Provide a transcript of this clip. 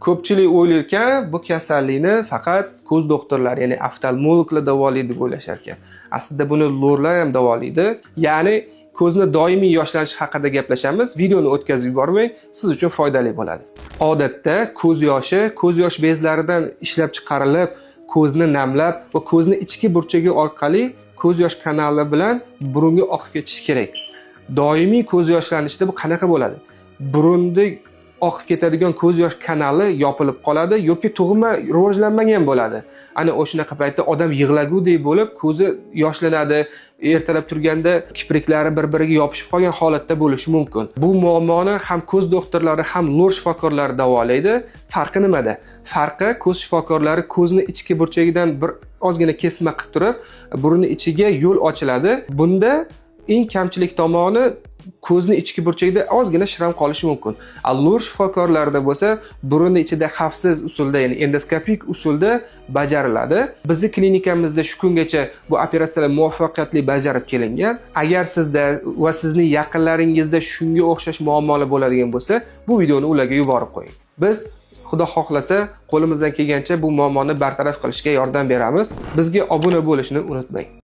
Ko'pchilik o'ylarkan, bu kasallikni faqat ko'z doktorlari, ya'ni oftalmologlar davolaydi deb o'ylashar ekan. Aslida buni lo'rlar ham davolaydi. Ya'ni ko'zni doimiy yoshlanish haqida gaplashamiz. Videoni o'tkazib yubormang, siz uchun foydali bo'ladi. Odatda ko'z yosh bezlaridan ishlab chiqarilib, ko'zni namlab va ko'zni ichki burchagi orqali ko'z yosh kanali bilan burunga oqib ketishi kerak. Doimiy ko'z yoshlanishda bu qanaqa bo'ladi? Burunda oqib ketadigan ko'z yosh kanali yopilib qoladi yoki tug'ma rivojlanmagan bo'ladi. Ana o'shanaqa paytda odam yig'lagudek bo'lib, ko'zi yoshlanadi, ertalab turganda kipriklari bir-biriga yopishib qolgan holatda bo'lishi mumkin. Bu muammoni ham ko'z doktorlari, ham lor shifokorlari davolaydi. Farqi nimada? Farqi ko'z shifokorlari ko'zni ichki burchagidan bir ozgina kesma qilib turib, burunning ichiga yo'l ochiladi. Bunda eng kamchilik tomoni ko'zni ichki burchagida ozgina shiram qolishi mumkin. Lor shifokorlarida bo'lsa, burunning ichida xavfsiz usulda, ya'ni endoskopik usulda bajariladi. Bizning klinikamizda shu kungacha bu operatsiyalar muvaffaqiyatli bajarib kelingan. Agar sizda va sizning yaqinlaringizda shunga o'xshash muammolar bo'ladigan bo'lsa, bu videoni ularga yuborib qo'ying. Biz Xudo xohlasa qo'limizdan kelgancha bu muammoni bartaraf qilishga yordam beramiz. Bizga obuna bo'lishni unutmang.